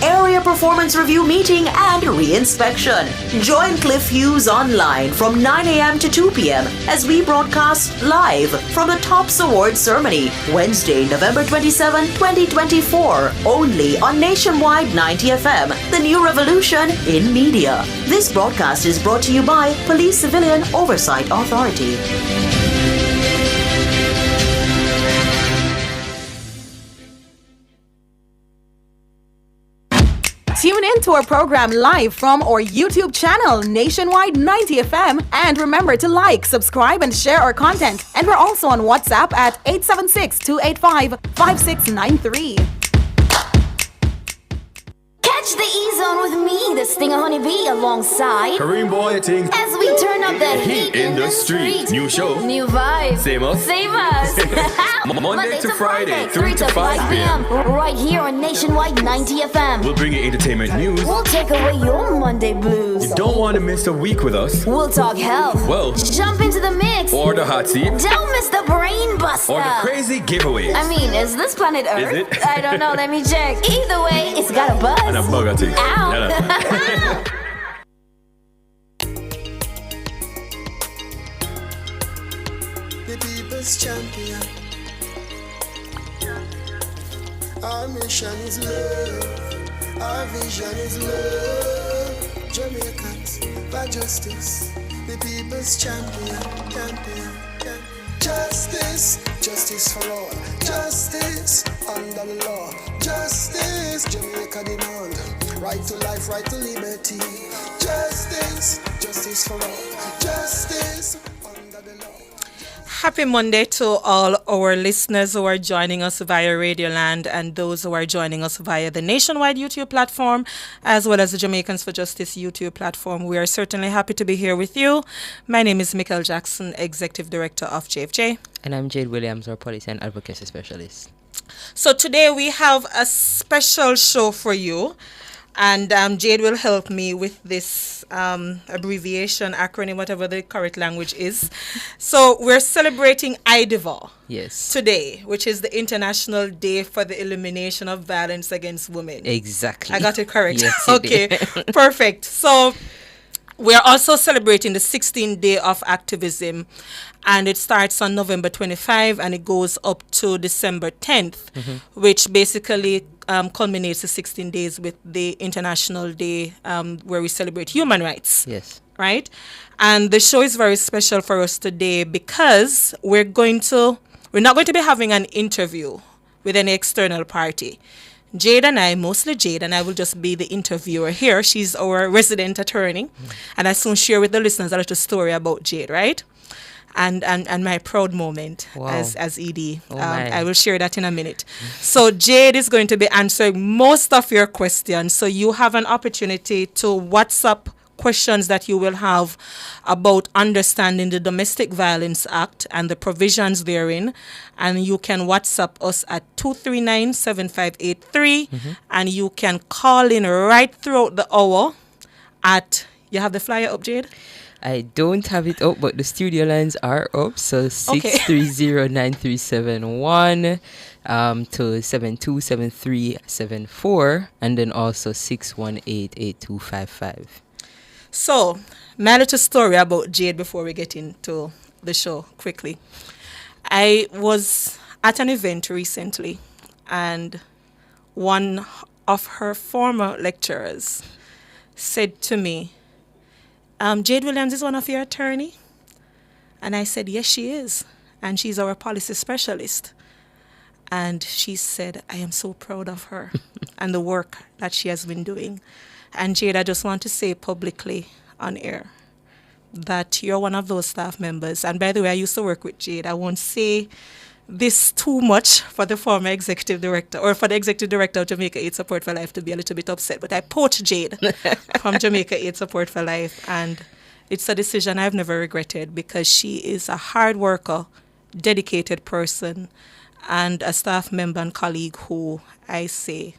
area performance review meeting and re-inspection. Join Cliff Hughes online from 9 a.m. to 2 p.m. as we broadcast live from the Tops Awards ceremony, Wednesday, November 27, 2024, only on Nationwide 90 FM, the new revolution in media. This broadcast is brought to you by Police Civilian Oversight Authority. Tune in to our program live from our YouTube channel, Nationwide 90 FM. And remember to like, subscribe, and share our content. And we're also on WhatsApp at 876-285-5693. Catch the E-Zone with me, the Stinger Honeybee, alongside Kareem Boy Ting. as we turn up the Heat in the street. New show. New vibes. Same us. Same us. Monday to Friday, 3 to 5 p.m. Right here on Nationwide 90 FM. We'll bring you entertainment news. We'll take away your Monday blues. You don't want to miss a week with us. We'll talk health. Well, jump into the mix. or the hot seat. Don't miss the brain buster. Or the crazy giveaways. I mean, is this planet Earth? Is it? I don't know. Let me check. Either way, it's got a buzz. And a bugger thing. Ow. The people's champion. Our mission is love. Our vision is love. Jamaicans for justice. The people's champion. Justice, justice for all. Justice under the law. Justice, Jamaica demand. Right to life, right to liberty. Justice, justice for all. Justice under the law. Happy Monday to all our listeners who are joining us via Radioland and those who are joining us via the Nationwide YouTube platform as well as the Jamaicans for Justice YouTube platform. We are certainly happy to be here with you. My name is Michael Jackson, Executive Director of JFJ. And I'm Jade Williams, our Policy and Advocacy Specialist. So today we have a special show for you. And Jade will help me with this abbreviation, acronym, whatever the correct language is. So we're celebrating IDIVA today, which is the International Day for the Elimination of Violence Against Women. Exactly. I got it correct. Yes, Okay, perfect. So we're also celebrating the 16th Day of Activism, and it starts on November 25 and it goes up to December 10th, which basically culminates the 16 days with the International Day where we celebrate human rights. Yes. Right? And the show is very special for us today because we're not going to be having an interview with any external party. Jade and I, mostly Jade, and I will just be the interviewer here. She's our resident attorney. And I soon share with the listeners a little story about Jade, right? And my proud moment as ED. I will share that in a minute. So Jade is going to be answering most of your questions. So you have an opportunity to WhatsApp questions that you will have about understanding the Domestic Violence Act and the provisions therein. And you can WhatsApp us at 239-7583. And you can call in right throughout the hour at, you have the flyer up, Jade? I don't have it up, but the studio lines are up. So 630-9371 to 727374 and then also 618-8255. So, my little story about Jade before we get into the show quickly. I was at an event recently and one of her former lecturers said to me, Jade Williams is one of your attorney? And I said, yes, she is. And she's our policy specialist. And she said, I am so proud of her and the work that she has been doing. And Jade, I just want to say publicly on air that you're one of those staff members. And by the way, I used to work with Jade. I won't say this too much for the former executive director or for the executive director of Jamaica Aid Support for Life to be a little bit upset. But I poached Jade from Jamaica Aid Support for Life. And it's a decision I've never regretted because she is a hard worker, dedicated person, and a staff member and colleague who I say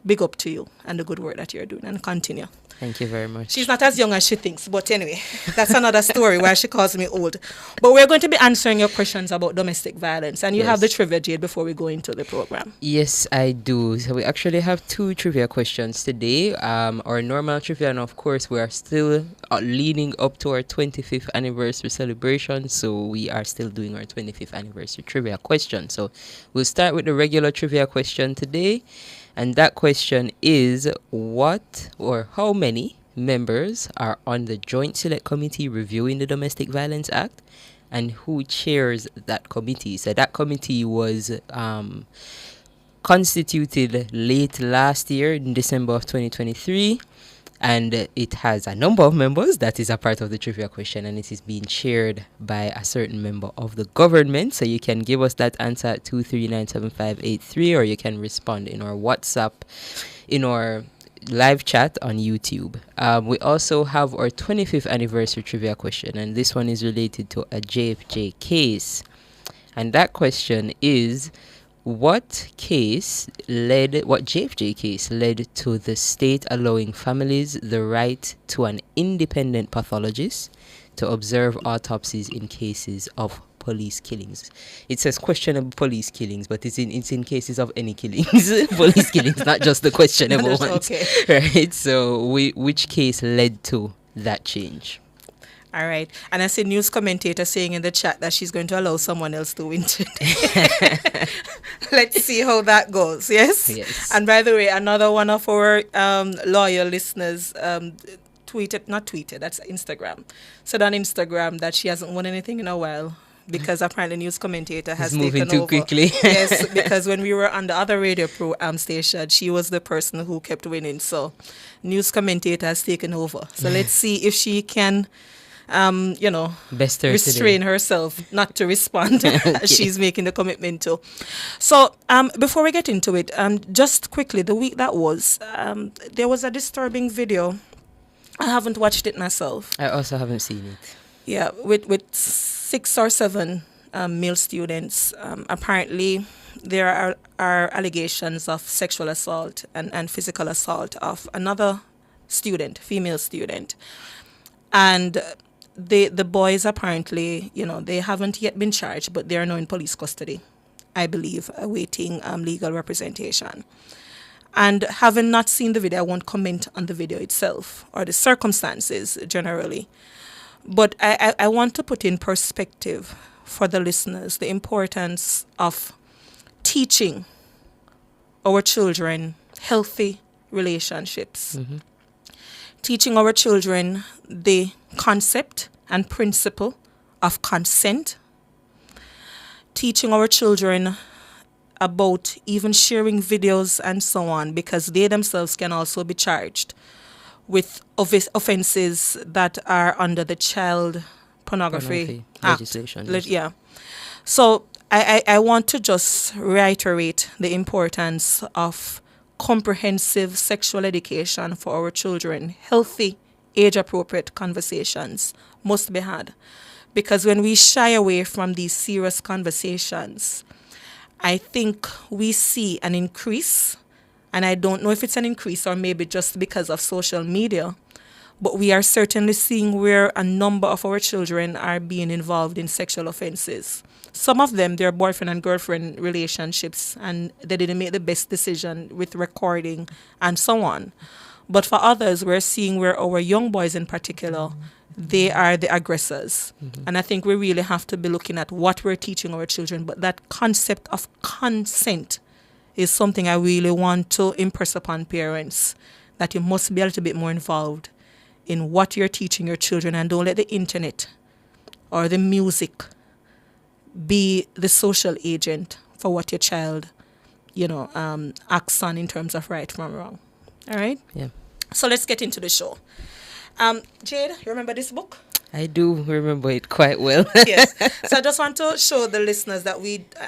big up to you and the good work that you're doing and continue. Thank you very much. She's not as young as she thinks, but anyway, that's another story why she calls me old. But we're going to be answering your questions about domestic violence, and you have the trivia, Jade, before we go into the program. Yes, I do. So we actually have 2 trivia questions today. Our normal trivia, and of course, we are still leading up to our 25th anniversary celebration. So we are still doing our 25th anniversary trivia question. So we'll start with the regular trivia question today. And that question is, what or how many members are on the Joint Select Committee reviewing the Domestic Violence Act, and who chairs that committee? So that committee was constituted late last year in December of 2023, and it has a number of members. That is a part of the trivia question, and it is being chaired by a certain member of the government. So you can give us that answer at 2397583, or you can respond in our WhatsApp, in our live chat on YouTube. We also have our 25th anniversary trivia question, and this one is related to a JFJ case. And that question is, what JFJ case led to the state allowing families the right to an independent pathologist to observe autopsies in cases of police killings? It says questionable police killings, but it's in cases of any killings. Police killings, not just the questionable ones. Okay. Right. So which case led to that change? All right. And I see news commentator saying in the chat that she's going to allow someone else to win today. Let's see how that goes. Yes? Yes. And by the way, another one of our loyal listeners that's Instagram, said on Instagram that she hasn't won anything in a while because apparently news commentator has taken moving too over. quickly. Yes, because when we were on the other radio station, she was the person who kept winning. So news commentator has taken over. So let's see if she can Best her restrain today. herself not to respond as she's making the commitment to. So before we get into it, just quickly, the week that was, there was a disturbing video. I haven't watched it myself. I also haven't seen it. Yeah, with 6 or 7 male students. Apparently, there are allegations of sexual assault and physical assault of another student, female student. And the boys apparently, they haven't yet been charged, but they are now in police custody, I believe, awaiting legal representation. And having not seen the video, I won't comment on the video itself or the circumstances generally. But I want to put in perspective for the listeners the importance of teaching our children healthy relationships. Mm-hmm. Teaching our children the concept and principle of consent. Teaching our children about even sharing videos and so on, because they themselves can also be charged with offenses that are under the Child Pornography Act. Legislation. Yeah. So I want to just reiterate the importance of comprehensive sexual education for our children. Healthy, age-appropriate conversations must be had. Because when we shy away from these serious conversations, I think we see an increase, and I don't know if it's an increase or maybe just because of social media, but we are certainly seeing where a number of our children are being involved in sexual offenses. Some of them, their boyfriend and girlfriend relationships, and they didn't make the best decision with recording and so on. But for others, we're seeing where our young boys in particular, they are the aggressors. Mm-hmm. And I think we really have to be looking at what we're teaching our children. But that concept of consent is something I really want to impress upon parents, that you must be a little bit more involved in what you're teaching your children, and don't let the internet or the music be the social agent for what your child, acts on in terms of right from wrong. All right? Yeah. So let's get into the show. Jade, you remember this book? I do remember it quite well. Yes. So I just want to show the listeners that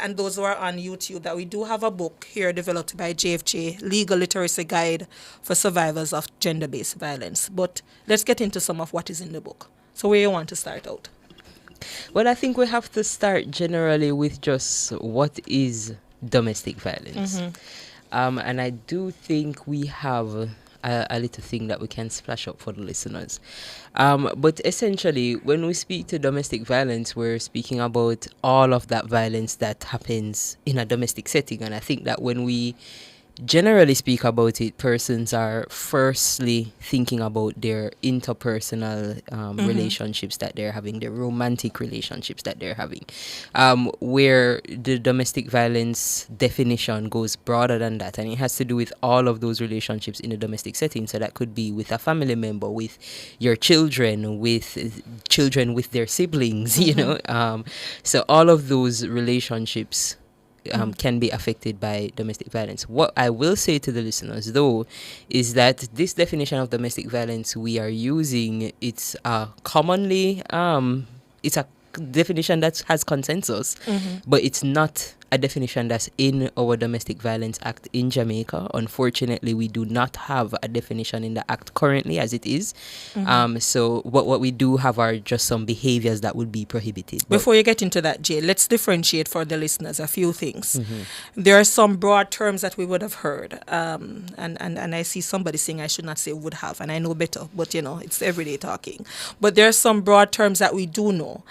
and those who are on YouTube, that we do have a book here developed by JFJ, Legal Literacy Guide for Survivors of Gender-Based Violence. But let's get into some of what is in the book. So where you want to start out? Well, I think we have to start generally with just what is domestic violence. Mm-hmm. And I do think we have a little thing that we can splash up for the listeners. But essentially, when we speak to domestic violence, we're speaking about all of that violence that happens in a domestic setting. And I think that when we generally speak about it, persons are firstly thinking about their interpersonal relationships that they're having, their romantic relationships that they're having, where the domestic violence definition goes broader than that, and it has to do with all of those relationships in a domestic setting. So that could be with a family member, with your children with their siblings, you know. So all of those relationships can be affected by domestic violence. What I will say to the listeners, though, is that this definition of domestic violence we are using, it's commonly, it's a definition that has consensus, but it's not a definition that's in our Domestic Violence Act in Jamaica. Unfortunately, we do not have a definition in the act currently as it is. So what we do have are just some behaviors that would be prohibited. Before you get into that, Jay, let's differentiate for the listeners a few things. There are some broad terms that we would have heard, and I see somebody saying I should not say would have, and I know better, but you know, it's everyday talking. But there are some broad terms that we do know.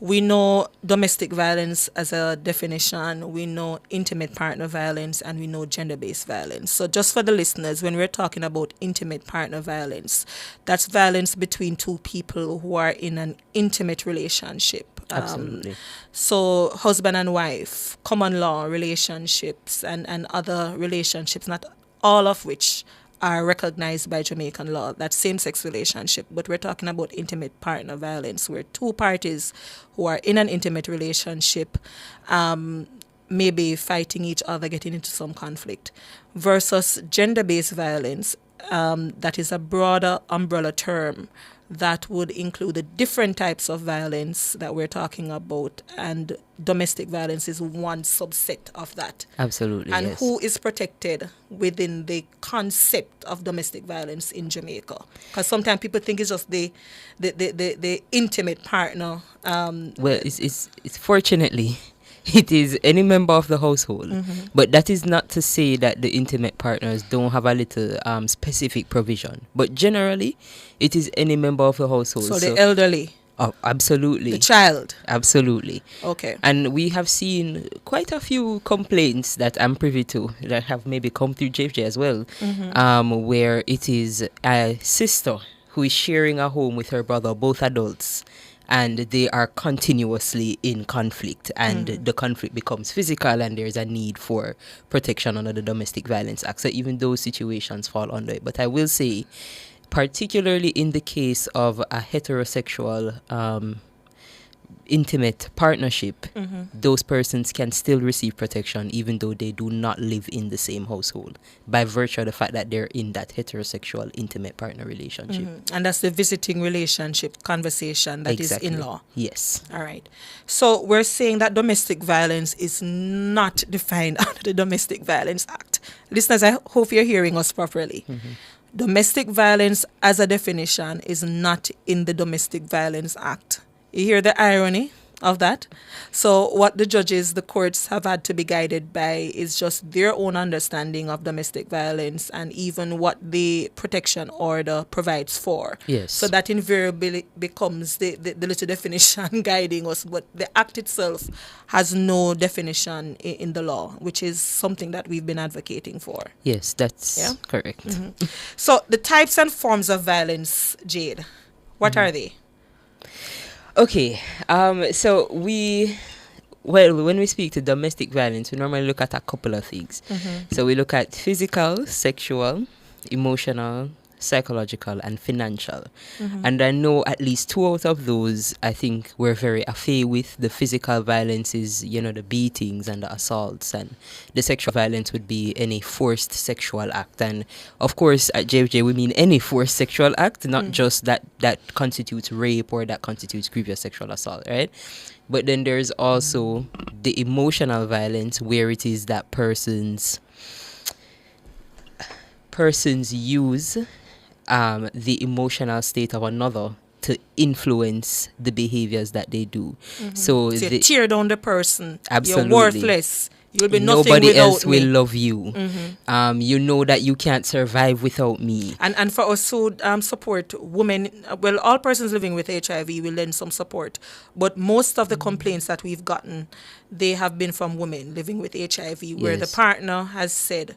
We know domestic violence as a definition, we know intimate partner violence, and we know gender-based violence. So just for the listeners, when we're talking about intimate partner violence, that's violence between two people who are in an intimate relationship. Absolutely. So husband and wife, common law relationships, and other relationships, not all of which are recognized by Jamaican law. That's same-sex relationship, but we're talking about intimate partner violence, where two parties who are in an intimate relationship maybe fighting each other, getting into some conflict, versus gender-based violence, that is a broader umbrella term that would include the different types of violence that we're talking about, and domestic violence is one subset of that. Absolutely. And yes. who is protected within the concept of domestic violence in Jamaica? Because sometimes people think it's just the intimate partner. Well, it's fortunately it is any member of the household, but that is not to say that the intimate partners don't have a little specific provision. But generally, it is any member of the household. So the elderly. Oh, absolutely. The child. Absolutely. Okay. And we have seen quite a few complaints that I'm privy to that have maybe come through JFJ as well, where it is a sister who is sharing a home with her brother, both adults, and they are continuously in conflict, and the conflict becomes physical, and there's a need for protection under the Domestic Violence Act. So even those situations fall under it. But I will say, particularly in the case of a heterosexual intimate partnership, those persons can still receive protection even though they do not live in the same household, by virtue of the fact that they're in that heterosexual intimate partner relationship. And that's the visiting relationship conversation that is in law. Yes. All right. So we're saying that domestic violence is not defined under the Domestic Violence Act. Listeners, I hope you're hearing us properly. Domestic violence as a definition is not in the Domestic Violence Act. You hear the irony of that? So what the judges, the courts have had to be guided by is just their own understanding of domestic violence, and even what the protection order provides for. Yes. So that invariably becomes the little definition guiding us, but the act itself has no definition in the law, which is something that we've been advocating for. Yes, that's correct. So the types and forms of violence, Jade, what are they? Okay, so when we speak to domestic violence, we normally look at a couple of things. So we look at physical, sexual, emotional, psychological, and financial. And I know at least two out of those, I think we're very affair with. The physical violence is, the beatings and the assaults, and the sexual violence would be any forced sexual act. And of course, at JFJ, we mean any forced sexual act, not just that constitutes rape or that constitutes grievous sexual assault, right? But then there's also the emotional violence, where it is that persons use the emotional state of another to influence the behaviors that they do. So So you tear down the person. Absolutely. You're worthless. You'll be nothing nobody without else me. will love you. You know that you can't survive without me. And for us who support women, well, all persons living with HIV will lend some support. But most of the complaints that we've gotten, they have been from women living with HIV, where the Yes. partner has said,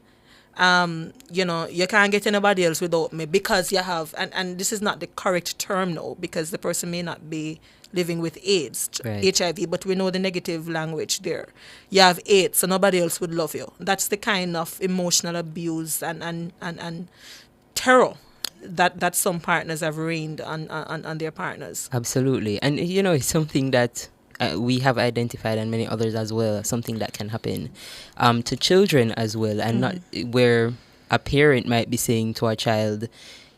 you can't get anybody else without me because you have, and this is not the correct term now, because the person may not be living with AIDS, Right. HIV, but we know the negative language there. You have AIDS, so nobody else would love you. That's the kind of emotional abuse and terror that some partners have rained on their partners. Absolutely. And, it's something that we have identified, and many others as well, something that can happen to children as well, and not where a parent might be saying to a child,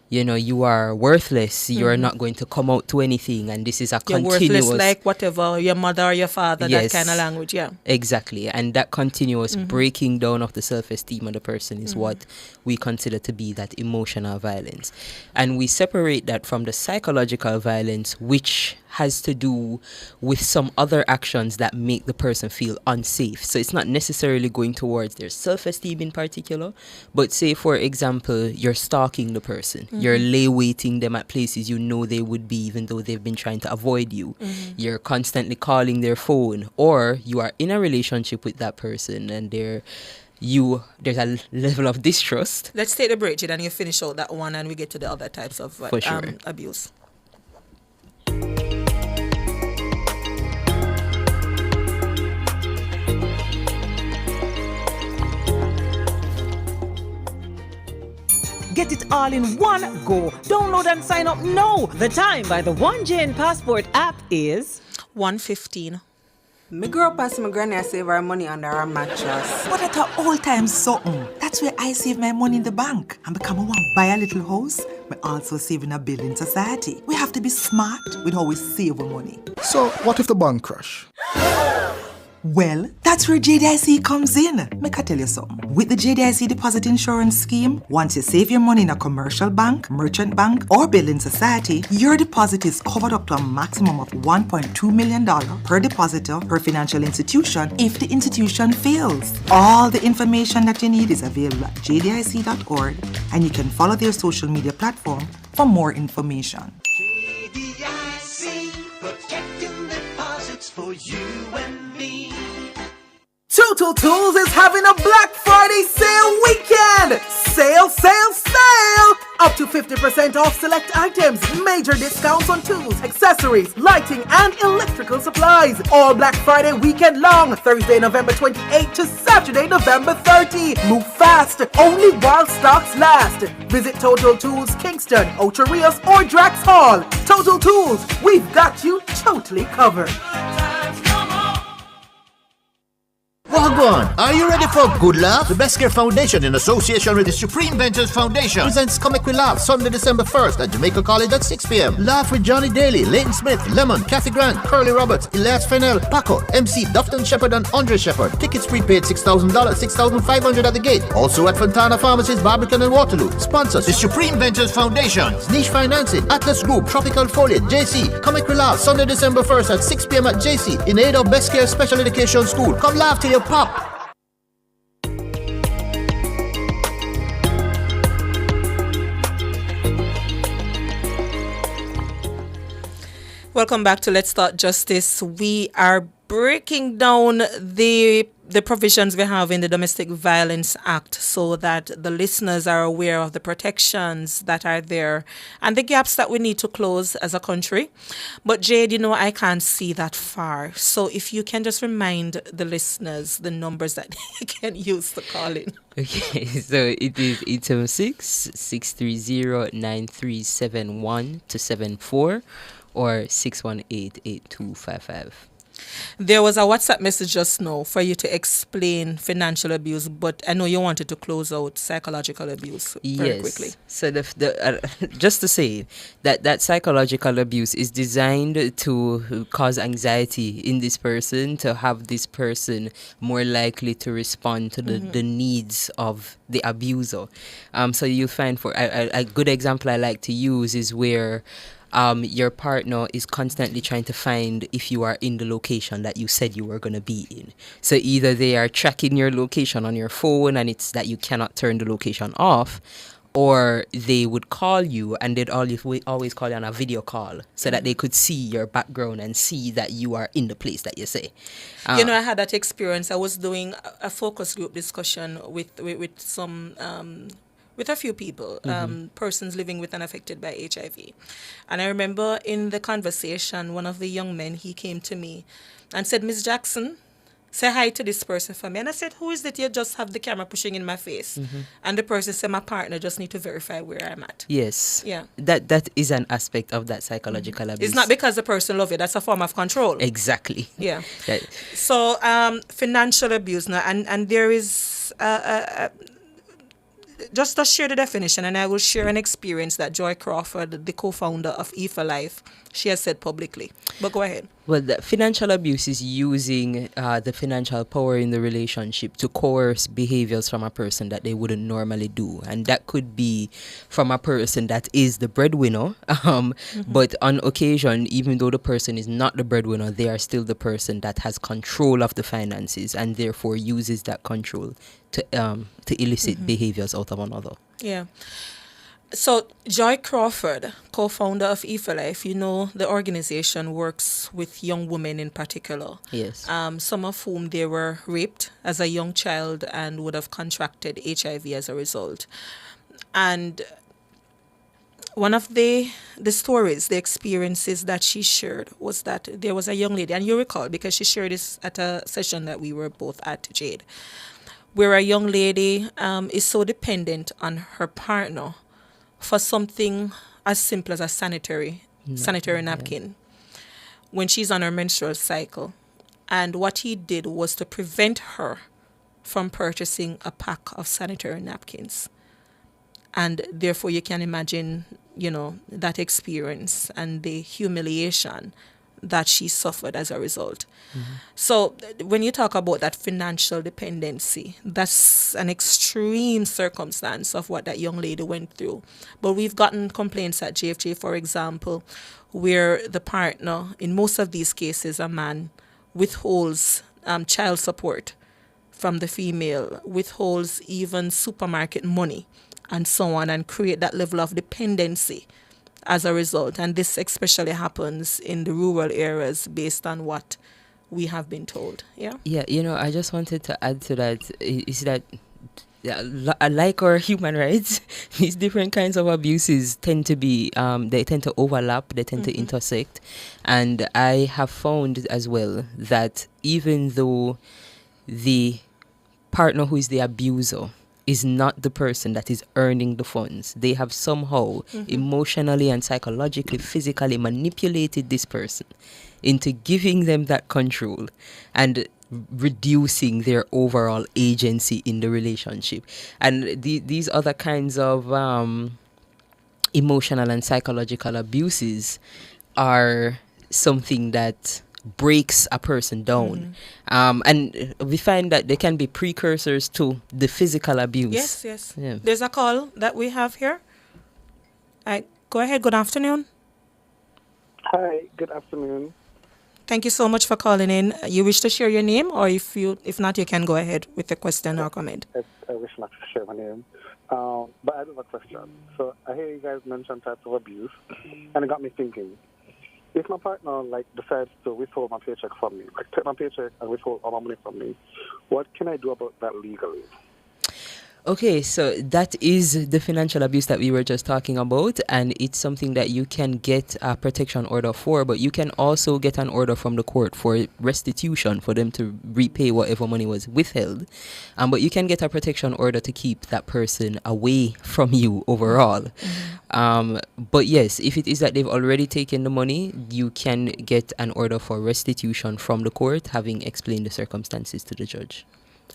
you are worthless, you're not going to come out to anything, and this is a You're continuous... worthless like whatever, your mother or your father, Yes. that kind of language, yeah. Exactly. And that continuous breaking down of the self-esteem of the person is what we consider to be that emotional violence. And we separate that from the psychological violence, which has to do with some other actions that make the person feel unsafe. So it's not necessarily going towards their self-esteem in particular, but say, for example, you're stalking the person. You're lay-waiting them at places you know they would be, even though they've been trying to avoid you. You're constantly calling their phone, or you are in a relationship with that person and there's a level of distrust. Let's take the break, Jade, and you finish out that one, and we get to the other types of For sure. abuse. Get it all in one go. Download and sign up now. The time by the One Jane Passport app is 1:15. Me grew up as my granny save her money under her mattress. But at an old time something, that's where I save my money in the bank. And become I want to buy a little house, I also save in a building society. We have to be smart with how we save our money. So, what if the bank crash? Well, that's where JDIC comes in. Make I tell you something. With the JDIC Deposit Insurance Scheme, once you save your money in a commercial bank, merchant bank, or building society, your deposit is covered up to a maximum of $1.2 million per depositor per financial institution if the institution fails. All the information that you need is available at jdic.org, and you can follow their social media platform for more information. JDIC, protecting deposits for you and me. Total Tools is having a Black Friday sale weekend! Sale, sale, sale! Up to 50% off select items, major discounts on tools, accessories, lighting, and electrical supplies. All Black Friday weekend long, Thursday, November 28 to Saturday, November 30. Move fast, only while stocks last. Visit Total Tools Kingston, Ocho Rios, or Drax Hall. Total Tools, we've got you totally covered. Wagwan, are you ready for a good laugh? The Best Care Foundation, in association with the Supreme Ventures Foundation, presents Come Make We Laugh Sunday, December 1st at Jamaica College at 6 p.m. Laugh with Johnny Daly, Leighton Smith, Lemon, Kathy Grant, Curly Roberts, Elias Fennell, Paco, MC, Dufton Shepherd, and Andre Shepherd. Tickets prepaid $6,000, $6,500 at the gate. Also at Fontana Pharmacies, Barbican, and Waterloo. Sponsors: the Supreme Ventures Foundation, Niche Financing, Atlas Group, Tropical Foliage, JC. Come Make We Laugh Sunday, December 1st at 6 p.m. at JC in aid of Best Care Special Education School. Come laugh till you pop. Welcome back to Let's Start Justice. We are breaking down the provisions we have in the Domestic Violence Act so that the listeners are aware of the protections that are there and the gaps that we need to close as a country. But Jade, I can't see that far. So if you can just remind the listeners the numbers that they can use to call in. Okay, so it is 876-630-9371 to 74 or 618-8255. There was a WhatsApp message just now for you to explain financial abuse, but I know you wanted to close out psychological abuse very quickly. So just to say that psychological abuse is designed to cause anxiety in this person, to have this person more likely to respond to the needs of the abuser. So you'll find, for a good example I like to use is where your partner is constantly trying to find if you are in the location that you said you were going to be in. So either they are tracking your location on your phone and it's that you cannot turn the location off, or they would call you and they'd always call you on a video call so that they could see your background and see that you are in the place that you say. You know, I had that experience. I was doing a focus group discussion with some with a few people, persons living with and affected by HIV. And I remember in the conversation, one of the young men, he came to me and said, "Miss Jackson, say hi to this person for me." And I said, "Who is it you just have the camera pushing in my face?" And the person said, "My partner just need to verify where I'm at." Yes. Yeah. That is an aspect of that psychological abuse. It's not because the person love you. That's a form of control. Exactly. Yeah. So financial abuse now, and there is just to share the definition, and I will share an experience that Joy Crawford, the co-founder of E4 Life, she has said publicly. But go ahead. Well, the financial abuse is using the financial power in the relationship to coerce behaviors from a person that they wouldn't normally do. And that could be from a person that is the breadwinner. But on occasion, even though the person is not the breadwinner, they are still the person that has control of the finances and therefore uses that control to elicit behaviors out of another. Yeah. So Joy Crawford, co-founder of E4 Life, you know, the organization works with young women in particular. Yes. Some of whom they were raped as a young child and would have contracted HIV as a result. And one of the stories, the experiences that she shared was that there was a young lady, and you recall because she shared this at a session that we were both at, Jade, where a young lady is so dependent on her partner for something as simple as a sanitary napkin when she's on her menstrual cycle. And what he did was to prevent her from purchasing a pack of sanitary napkins. And therefore you can imagine, you know, that experience and the humiliation that she suffered as a result. So when you talk about that financial dependency, that's an extreme circumstance of what that young lady went through. But we've gotten complaints at JFJ, for example, where the partner, in most of these cases, a man, withholds child support from the female, withholds even supermarket money and so on, and create that level of dependency as a result. And this especially happens in the rural areas based on what we have been told. Yeah. Yeah, you know, I just wanted to add to that is that like our human rights, these different kinds of abuses tend to be, they tend to overlap, they tend to intersect. And I have found as well that even though the partner who is the abuser is not the person that is earning the funds, they have somehow emotionally and psychologically, physically manipulated this person into giving them that control and reducing their overall agency in the relationship. And these other kinds of emotional and psychological abuses are something that breaks a person down. And we find that they can be precursors to the physical abuse. Yes. Yeah. There's a call that we have here. Go ahead. Good afternoon. Hi, good afternoon. Thank you so much for calling in. You wish to share your name, or if not, you can go ahead with the question or comment. I wish not to share my name. But I have a question. So I hear you guys mention types of abuse, and it got me thinking. If my partner decides to withhold my paycheck from me, take my paycheck and withhold all my money from me, what can I do about that legally? Okay, so that is the financial abuse that we were just talking about, and it's something that you can get a protection order for, but you can also get an order from the court for restitution for them to repay whatever money was withheld. But you can get a protection order to keep that person away from you overall. But yes, if it is that they've already taken the money, you can get an order for restitution from the court, having explained the circumstances to the judge.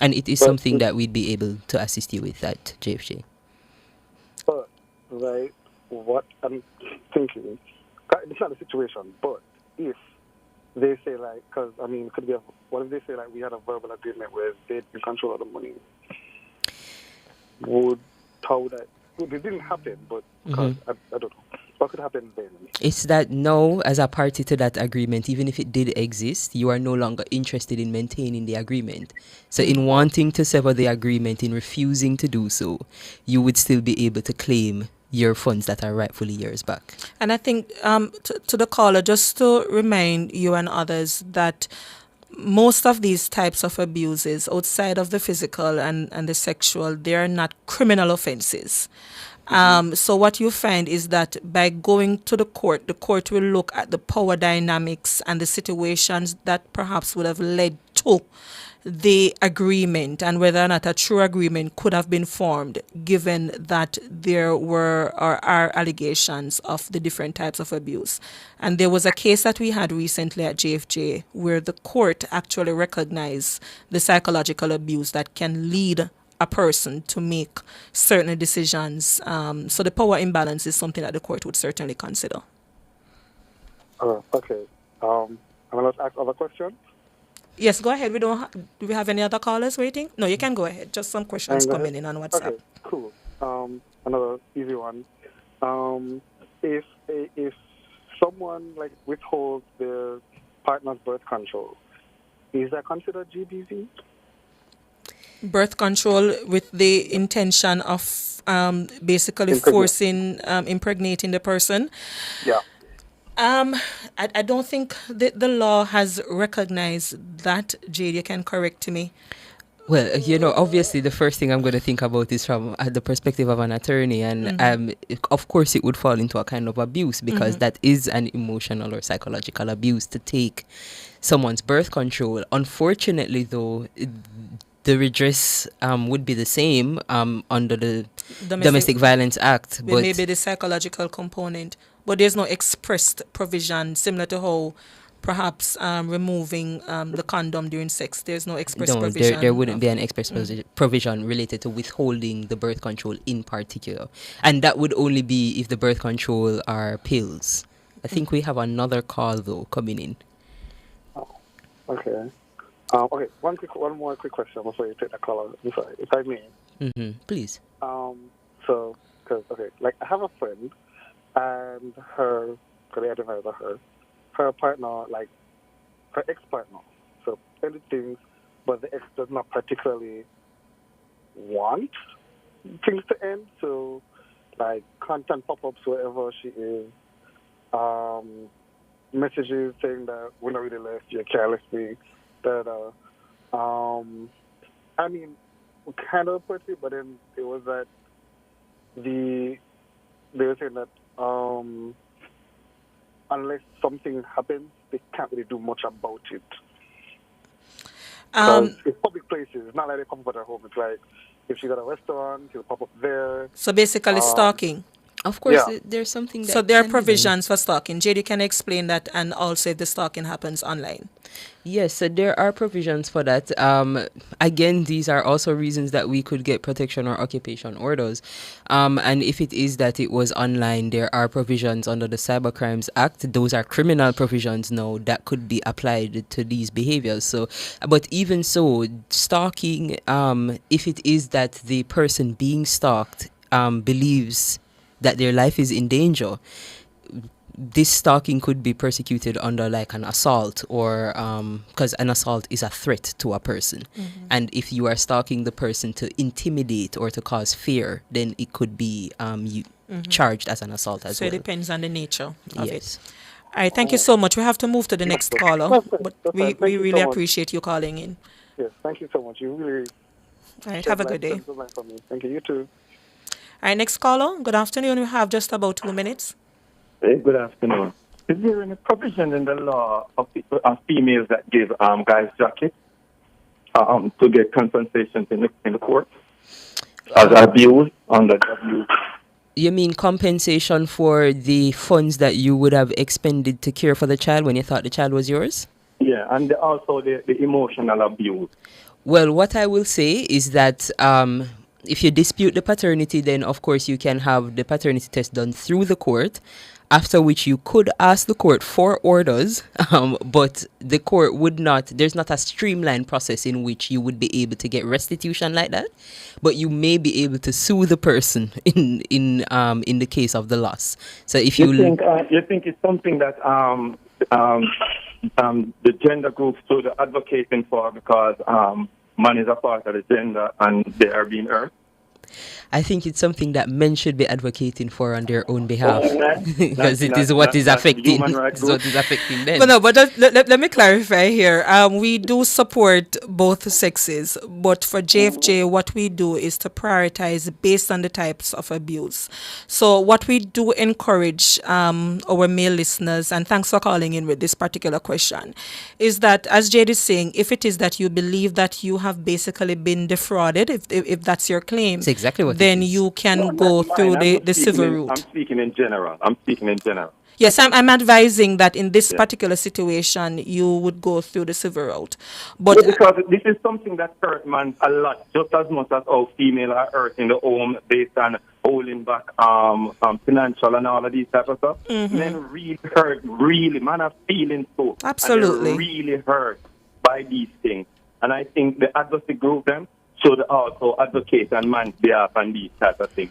And it is something that we'd be able to assist you with at JFJ. But, what I'm thinking, it's not a situation, but if they say, because, could be what if they say, we had a verbal agreement where they'd be in control of the money? It didn't happen, but, because, I don't know. what could happen then? It's that now, as a party to that agreement, even if it did exist, you are no longer interested in maintaining the agreement. So in wanting to sever the agreement, in refusing to do so, you would still be able to claim your funds that are rightfully yours back. And I think to the caller, just to remind you and others that most of these types of abuses outside of the physical and the sexual, they are not criminal offenses. So what you find is that by going to the court will look at the power dynamics and the situations that perhaps would have led to the agreement and whether or not a true agreement could have been formed given that there were or are allegations of the different types of abuse. And there was a case that we had recently at JFJ where the court actually recognized the psychological abuse that can lead a person to make certain decisions. So the power imbalance is something that the court would certainly consider. Okay. I'm going to ask other questions. Yes, go ahead. Do we have any other callers waiting? No, you can go ahead. Just some questions coming in on WhatsApp. Okay, cool. Another easy one. If someone like withholds their partner's birth control, is that considered GBV? Birth control with the intention of basically forcing, impregnating the person. Yeah. I don't think the law has recognized that. Jade, you can correct me. Well, obviously the first thing I'm going to think about is from the perspective of an attorney. And of course it would fall into a kind of abuse because that is an emotional or psychological abuse to take someone's birth control. Unfortunately, though, the redress would be the same under the Domestic Violence Act. But maybe the psychological component. But there's no expressed provision similar to how perhaps removing the condom during sex. There's no express provision. There wouldn't be an express provision related to withholding the birth control in particular. And that would only be if the birth control are pills. I think we have another call, though, coming in. Oh, okay. Okay, one more quick question before you take the call. If I may. Please. I have a friend and her, because I identify as her partner, like her ex-partner. So anything, but the ex does not particularly want things to end. So like constant pop-ups wherever she is, messages saying that we're not really left, you're carelessly. I mean, kind of put it, but then it was that they were saying that unless something happens, they can't really do much about it. It's public places. It's not like they come for their home. It's like if she got a restaurant, she'll pop up there. So basically stalking. Of course, there's something that... So there are provisions for stalking. Jade, you can explain that and also if the stalking happens online. Yes, so there are provisions for that. Again, these are also reasons that we could get protection or occupation orders. And if it is that it was online, there are provisions under the Cybercrimes Act. Those are criminal provisions now that could be applied to these behaviors. So, but even so, stalking, if it is that the person being stalked believes that their life is in danger, this stalking could be persecuted under like an assault or because an assault is a threat to a person. And if you are stalking the person to intimidate or to cause fear, then it could be charged as an assault as well. So it depends on the nature of it. All right, thank you so much. We have to move to the next caller, but we really appreciate you calling in. Yes, thank you so much. You really... All right, have a good day. Thank you, you too. All right, next caller. Good afternoon. We have just about 2 minutes. Hey, good afternoon. Is there any provision in the law of females that give guys jackets to get compensation in the court as abuse on the W? You mean compensation for the funds that you would have expended to care for the child when you thought the child was yours? Yeah, and also the emotional abuse. Well, what I will say is that if you dispute the paternity, then of course you can have the paternity test done through the court, after which you could ask the court for orders, but the court would not, there's not a streamlined process in which you would be able to get restitution like that, but you may be able to sue the person in the case of the loss. So if you think it's something that the gender groups stood advocating for, because man is a part of the gender and they are being hurt? I think it's something that men should be advocating for on their own behalf, because it is what is affecting them. But no, but let me clarify here. We do support both sexes, but for JFJ, what we do is to prioritize based on the types of abuse. So what we do encourage our male listeners, and thanks for calling in with this particular question, is that, as Jade is saying, if it is that you believe that you have basically been defrauded, if that's your claim, that's exactly what then you can go through the civil route. I'm speaking in general. Yes, I'm advising that in this particular situation, you would go through the civil route. But because this is something that hurt man a lot, just as much as how female are hurt in the home based on holding back financial and all of these type of stuff. Men really hurt, man are feeling so. Absolutely. And they're really hurt by these things. And I think the advocacy group them should also advocate on man's behalf on these type of things.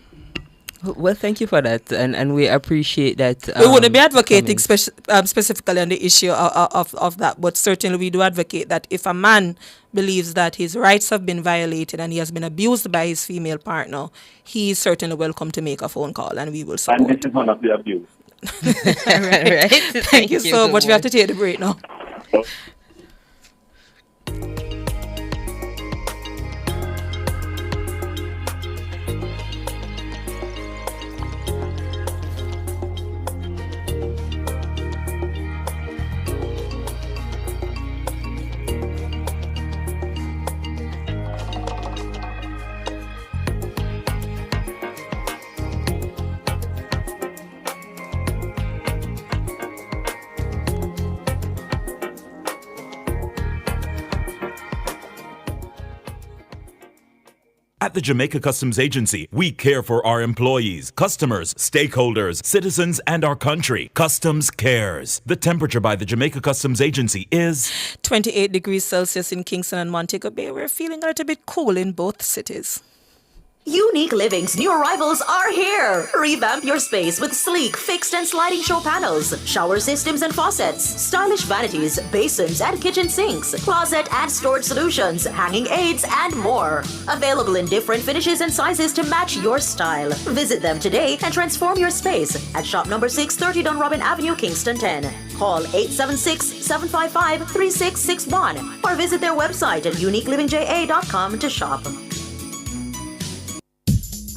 Well, thank you for that, and we appreciate that. We wouldn't be advocating specifically on the issue of that, but certainly we do advocate that if a man believes that his rights have been violated and he has been abused by his female partner, he is certainly welcome to make a phone call, and we will support. And this is one of the abuse. right. Thank you so much. We have to take the break now. At the Jamaica Customs Agency, we care for our employees, customers, stakeholders, citizens, and our country. Customs cares. The temperature by the Jamaica Customs Agency is 28 degrees Celsius in Kingston and Montego Bay. We're feeling a little bit cool in both cities. Unique Living's new arrivals are here. Revamp your space with sleek, fixed and sliding show panels, shower systems and faucets, stylish vanities, basins and kitchen sinks, closet and storage solutions, hanging aids and more. Available in different finishes and sizes to match your style. Visit them today and transform your space at shop number 630 Dunrobin Avenue, Kingston 10. Call 876-755-3661 or visit their website at uniquelivingja.com to shop.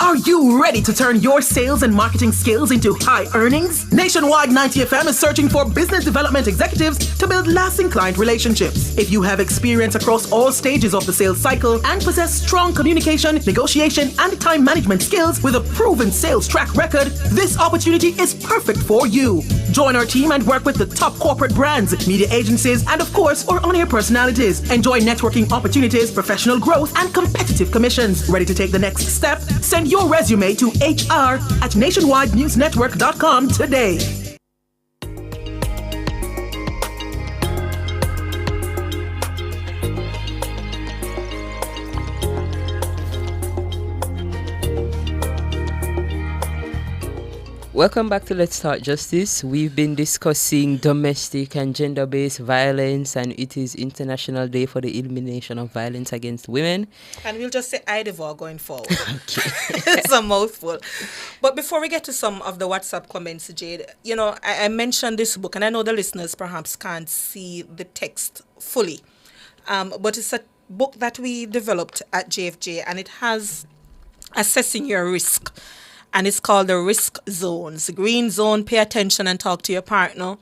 Are you ready to turn your sales and marketing skills into high earnings? Nationwide 90 FM is searching for business development executives to build lasting client relationships. If you have experience across all stages of the sales cycle and possess strong communication, negotiation, and time management skills with a proven sales track record, this opportunity is perfect for you. Join our team and work with the top corporate brands, media agencies, and of course, our on-air personalities. Enjoy networking opportunities, professional growth, and competitive commissions. Ready to take the next step? Send your resume to hr@nationwidenewsnetwork.com today. Welcome back to Let's Talk Justice. We've been discussing domestic and gender-based violence, and it is International Day for the Elimination of Violence Against Women. And we'll just say IDVOR going forward. Okay. It's a mouthful. But before we get to some of the WhatsApp comments, Jade, you know, I mentioned this book, and I know the listeners perhaps can't see the text fully. But it's a book that we developed at JFJ, and it has assessing your risk. And it's called the Risk Zones. Green zone, pay attention and talk to your partner.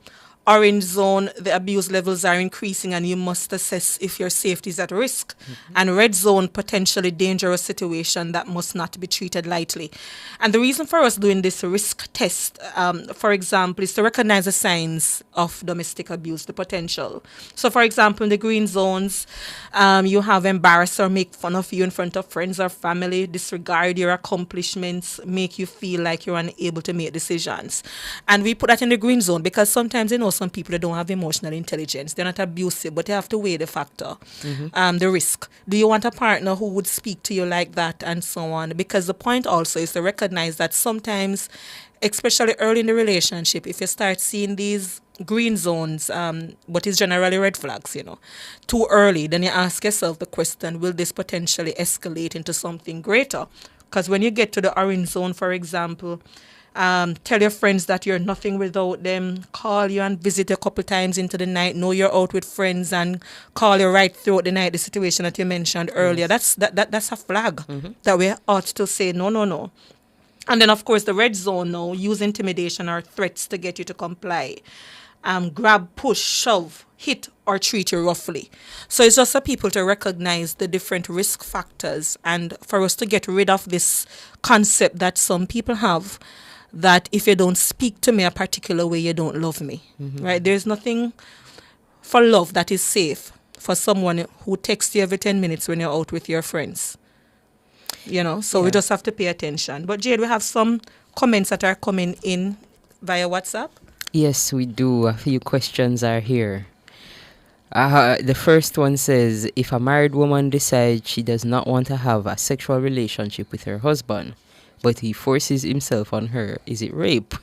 orange zone, the abuse levels are increasing and you must assess if your safety is at risk. And red zone, potentially dangerous situation that must not be treated lightly. And the reason for us doing this risk test, for example, is to recognize the signs of domestic abuse, the potential. So, for example, in the green zones, you have embarrass or make fun of you in front of friends or family, disregard your accomplishments, make you feel like you're unable to make decisions. And we put that in the green zone because sometimes, some people that don't have emotional intelligence. They're not abusive, but they have to weigh the factor, the risk. Do you want a partner who would speak to you like that and so on? Because the point also is to recognize that sometimes, especially early in the relationship, if you start seeing these green zones, but it's generally red flags, too early, then you ask yourself the question, will this potentially escalate into something greater? Because when you get to the orange zone, for example, tell your friends that you're nothing without them, call you and visit a couple times into the night, know you're out with friends and call you right throughout the night, the situation that you mentioned earlier. That's a flag that we ought to say, no. And then, of course, the red zone now, use intimidation or threats to get you to comply. Grab, push, shove, hit, or treat you roughly. So it's just for people to recognize the different risk factors and for us to get rid of this concept that some people have that if you don't speak to me a particular way, you don't love me, right? There's nothing for love that is safe for someone who texts you every 10 minutes when you're out with your friends. So we just have to pay attention. But Jade, we have some comments that are coming in via WhatsApp. Yes, we do. A few questions are here. The first one says, if a married woman decides she does not want to have a sexual relationship with her husband, but he forces himself on her, is it rape?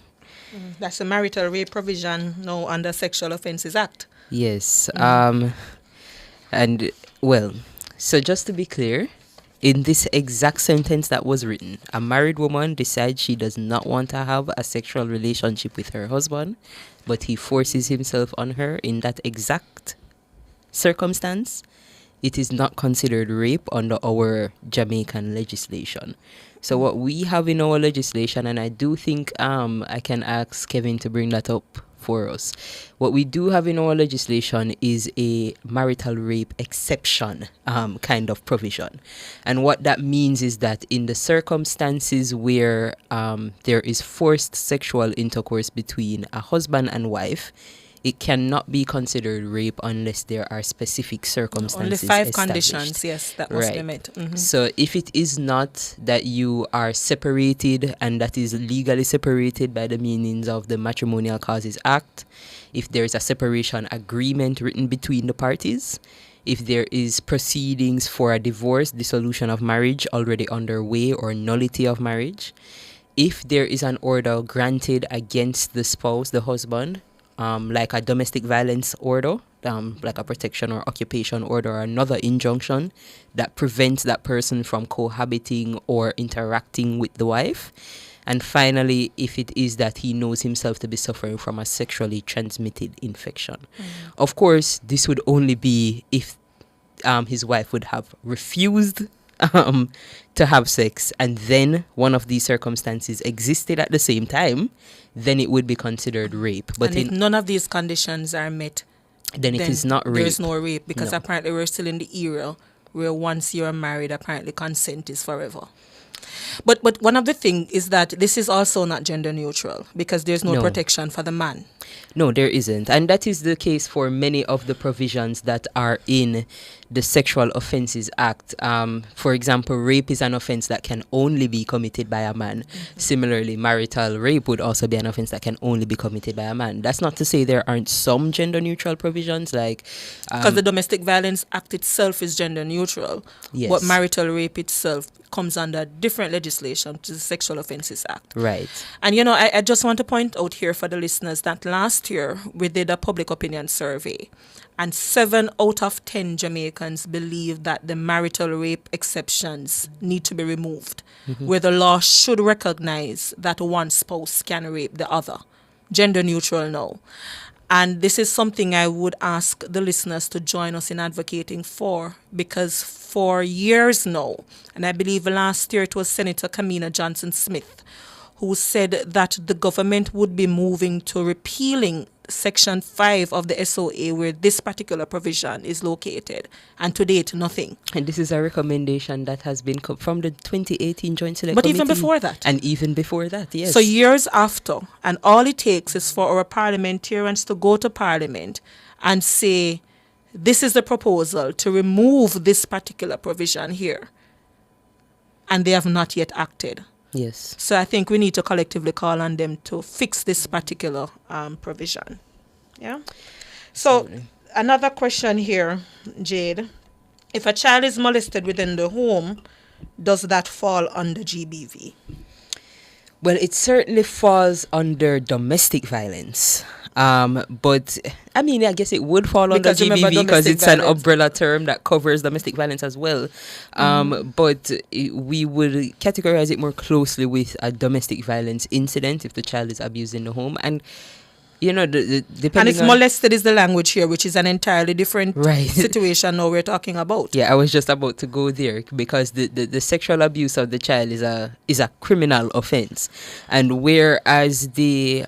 That's a marital rape provision now under Sexual Offences Act. Yes. So just to be clear, in this exact sentence that was written, a married woman decides she does not want to have a sexual relationship with her husband, but he forces himself on her in that exact circumstance, it is not considered rape under our Jamaican legislation. So what we have in our legislation, and I do think I can ask Kevin to bring that up for us. What we do have in our legislation is a marital rape exception kind of provision. And what that means is that in the circumstances where there is forced sexual intercourse between a husband and wife, it cannot be considered rape unless there are specific circumstances. Only 5 conditions, yes, that must be met. So if it is not that you are separated and that is legally separated by the meanings of the Matrimonial Causes Act, if there is a separation agreement written between the parties, if there is proceedings for a divorce, dissolution of marriage already underway, or nullity of marriage, if there is an order granted against the spouse, the husband, like a domestic violence order, like a protection or occupation order, or another injunction that prevents that person from cohabiting or interacting with the wife. And finally, if it is that he knows himself to be suffering from a sexually transmitted infection. Of course, this would only be if his wife would have refused to have sex, and then one of these circumstances existed at the same time, then it would be considered rape. But and if none of these conditions are met, then it is not rape. There is no rape, because apparently we're still in the era where once you're married, apparently consent is forever. But one of the things is that this is also not gender neutral, because there's no protection for the man. No, there isn't. And that is the case for many of the provisions that are in the Sexual Offences Act. For example, rape is an offence that can only be committed by a man. Similarly, marital rape would also be an offence that can only be committed by a man. That's not to say there aren't some gender neutral provisions, like... Because the Domestic Violence Act itself is gender neutral. Yes. But marital rape itself comes under different legislation, which is the Sexual Offences Act. Right. And, I just want to point out here for the listeners that last year we did a public opinion survey, and 7 out of 10 Jamaicans believe that the marital rape exceptions need to be removed, where the law should recognize that one spouse can rape the other. Gender neutral now. And this is something I would ask the listeners to join us in advocating for, because for years now, and I believe last year it was Senator Kamina Johnson-Smith who said that the government would be moving to repealing Section 5 of the SOA where this particular provision is located. And to date, nothing. And this is a recommendation that has been from the 2018 Joint Select But Committee. even before that. And even before that, yes. So years after, and all it takes is for our parliamentarians to go to Parliament and say, this is the proposal to remove this particular provision here. And they have not yet acted. Yes. So I think we need to collectively call on them to fix this particular provision. Yeah. So another question here, Jade. If a child is molested within the home, does that fall under GBV? Well, it certainly falls under domestic violence. But I mean, I guess it would fall under GBV because it's an umbrella term that covers domestic violence as well. But we would categorize it more closely with a domestic violence incident if the child is abused in the home. And you know, depending and it's molested is the language here, which is an entirely different situation now we're talking about. Yeah, I was just about to go there because the sexual abuse of the child is a criminal offense. And whereas the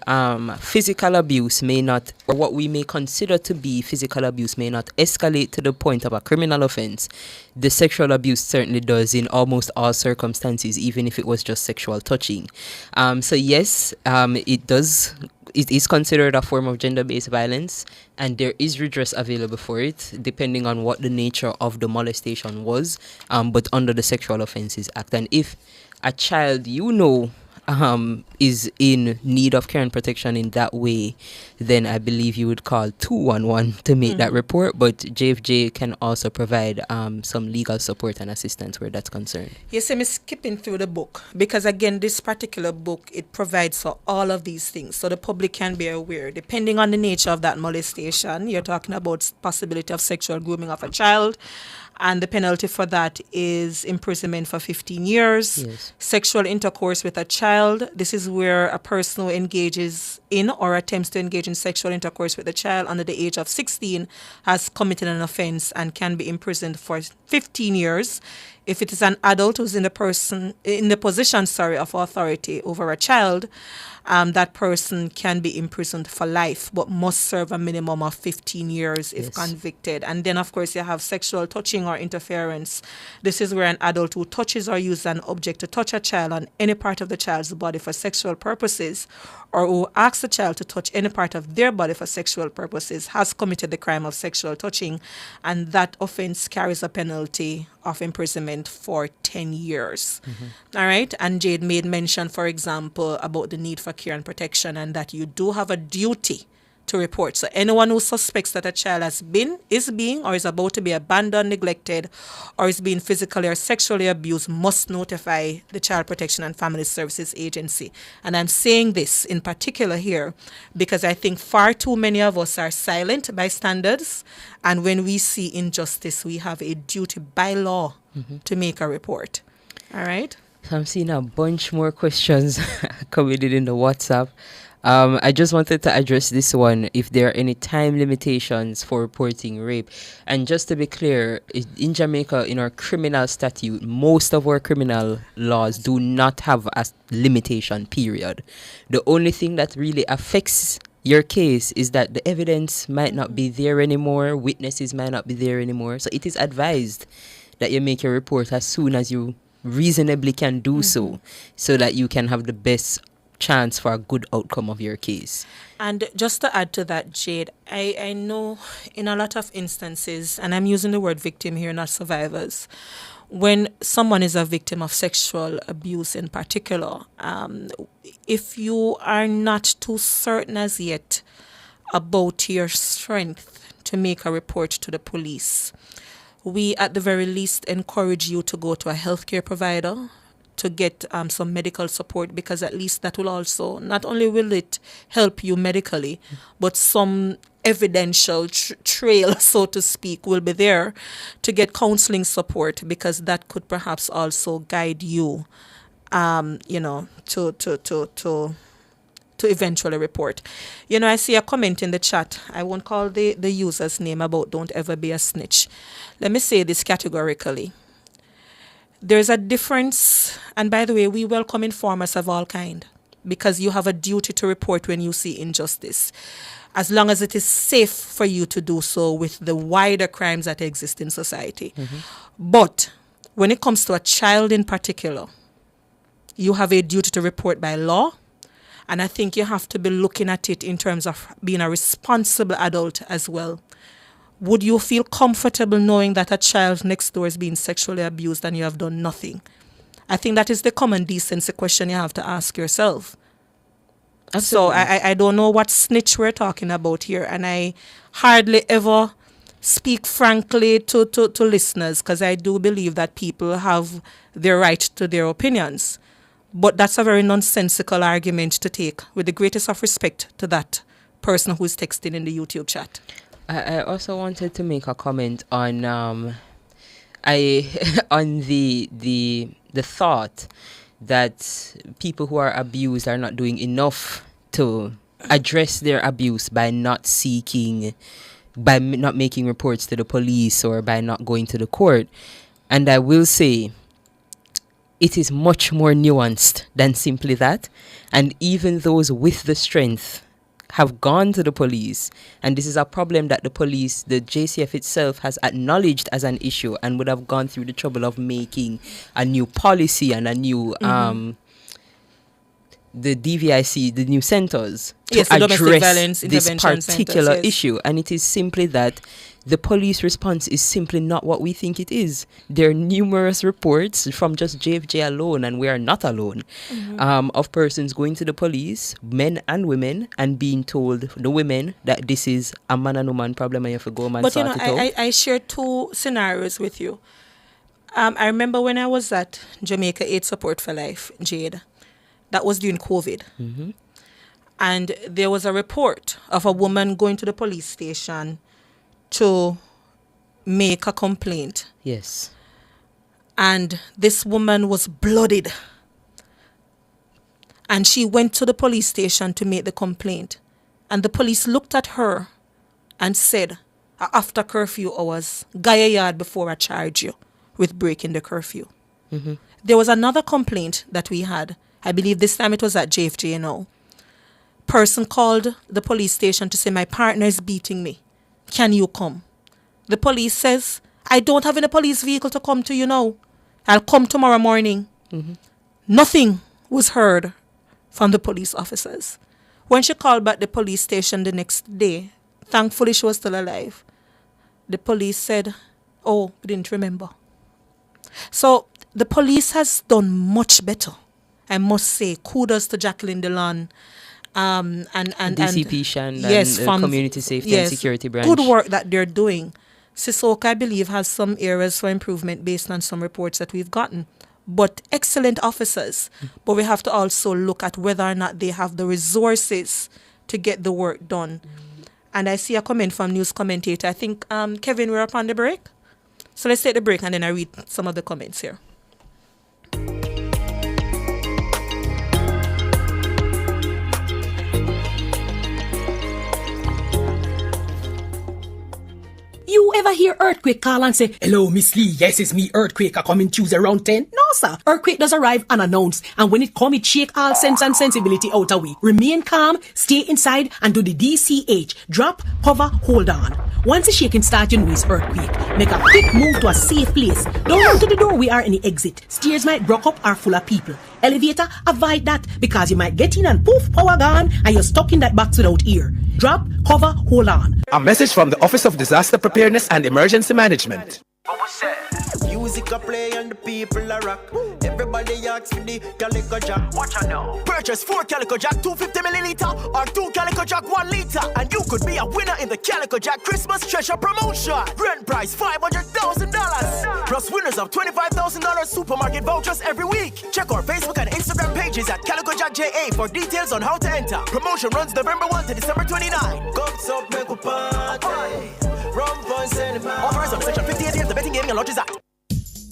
physical abuse may not, or what we may consider to be physical abuse may not escalate to the point of a criminal offense, the sexual abuse certainly does in almost all circumstances, even if it was just sexual touching. So yes, it does. It is considered a form of gender-based violence, and there is redress available for it, depending on what the nature of the molestation was, but under the Sexual Offences Act. And if a child is in need of care and protection in that way, then I believe you would call 211 to make that report. But JFJ can also provide some legal support and assistance where that's concerned. Yes, I'm skipping through the book because, again, this particular book, it provides for all of these things so the public can be aware. Depending on the nature of that molestation, you're talking about possibility of sexual grooming of a child, and the penalty for that is imprisonment for 15 years. Yes. Sexual intercourse with a child. This is where a person who engages in or attempts to engage in sexual intercourse with a child under the age of 16 has committed an offense and can be imprisoned for 15 years. If it is an adult who's in the position of authority over a child, that person can be imprisoned for life, but must serve a minimum of 15 years if convicted. And then, of course, you have sexual touching or interference. This is where an adult who touches or uses an object to touch a child on any part of the child's body for sexual purposes, or who asks the child to touch any part of their body for sexual purposes, has committed the crime of sexual touching, and that offense carries a penalty of imprisonment for 10 years. All right. And Jade made mention, for example, about the need for care and protection, and that you do have a duty to report. So anyone who suspects that a child is being or is about to be abandoned, neglected, or is being physically or sexually abused must notify the Child Protection and Family Services Agency. And I'm saying this in particular here because I think far too many of us are silent bystanders, and when we see injustice, we have a duty by law to make a report. All right? So I'm seeing a bunch more questions coming in the WhatsApp. I just wanted to address this one, if there are any time limitations for reporting rape. And just to be clear, in Jamaica, in our criminal statute, most of our criminal laws do not have a limitation period. The only thing that really affects your case is that the evidence might not be there anymore, witnesses might not be there anymore. So it is advised that you make your report as soon as you reasonably can do so that you can have the best chance for a good outcome of your case. And just to add to that, Jade, I know in a lot of instances, and I'm using the word victim here, not survivors, when someone is a victim of sexual abuse in particular, if you are not too certain as yet about your strength to make a report to the police, we at the very least encourage you to go to a healthcare provider to get some medical support, because at least that will also, not only will it help you medically, but some evidential trail, so to speak, will be there to get counseling support, because that could perhaps also guide you, to eventually report. I see a comment in the chat. I won't call the user's name about don't ever be a snitch. Let me say this categorically. There's a difference, and by the way, we welcome informers of all kind. because you have a duty to report when you see injustice, as long as it is safe for you to do so with the wider crimes that exist in society. But when it comes to a child in particular, you have a duty to report by law. And I think you have to be looking at it in terms of being a responsible adult as well. Would you feel comfortable knowing that a child next door is being sexually abused and you have done nothing? I think that is the common decency question you have to ask yourself. Absolutely. So I don't know what snitch we're talking about here, and I hardly ever speak frankly to listeners, because I do believe that people have their right to their opinions. But that's a very nonsensical argument to take, with the greatest of respect to that person who's texting in the YouTube chat. I also wanted to make a comment on on the thought that people who are abused are not doing enough to address their abuse by not making reports to the police or by not going to the court. And I will say, it is much more nuanced than simply that. And even those with the strength have gone to the police. And this is a problem that the police, the JCF itself, has acknowledged as an issue and would have gone through the trouble of making a new policy and a new, the DVIC, the new centers, to address this particular issue. And it is simply that the police response is simply not what we think it is. There are numerous reports from just JFJ alone, and we are not alone, of persons going to the police, men and women, and being told, the women, that this is a man and woman problem and you have to go and sort it out. I share two scenarios with you. I remember when I was at Jamaica Aid Support for Life, Jade, that was during COVID. And there was a report of a woman going to the police station to make a complaint. Yes. And this woman was bloodied. And she went to the police station to make the complaint. And the police looked at her and said, after curfew hours, go your yard before I charge you with breaking the curfew. There was another complaint that we had. I believe this time it was at JFJ now. Person called the police station to say, my partner is beating me. Can you come? The police says, I don't have any police vehicle to come to you now. I'll come tomorrow morning. Nothing was heard from the police officers. When she called back the police station the next day, thankfully she was still alive, the police said, oh, we didn't remember. So the police has done much better. I must say, kudos to Jacqueline Delon. And DCP Shand, yes, and Community Safety and Security Branch. Good work that they're doing. Sisoka, I believe, has some areas for improvement based on some reports that we've gotten. But excellent officers. But we have to also look at whether or not they have the resources to get the work done. And I see a comment from news commentator. I think, Kevin, we're up on the break. So let's take the break and then I read some of the comments here. You ever hear Earthquake call and say, hello, Miss Lee, yes, it's me, Earthquake, I come in Tuesday around 10? No, sir. Earthquake does arrive unannounced, and when it come, it shake all sense and sensibility out of we. Remain calm, stay inside, and do the DCH. Drop, cover, hold on. Once the shaking starts, you know it's earthquake. Make a quick move to a safe place. Don't run to the door, we are in the exit. Stairs might block up or full of people. Elevator, avoid that, because you might get in and poof, power gone, and you're stuck in that box without ear. Drop, cover, hold on. A message from the Office of Disaster Preparedness and Emergency Management. Music a play and the people a rock. Everybody asks for the Calico Jack. Watch out now. Purchase 4 Calico Jack 250 milliliter or 2 Calico Jack 1 liter, and you could be a winner in the Calico Jack Christmas Treasure Promotion. Grand prize $500,000. Plus winners of $25,000 supermarket vouchers every week. Check our Facebook and Instagram pages at Calico Jack JA for details on how to enter. Promotion runs November 1 to December 29. Guns up, make a party. Rum, fun, send it. Authorized on Section 58 of the Betting Gaming and Lodges Act.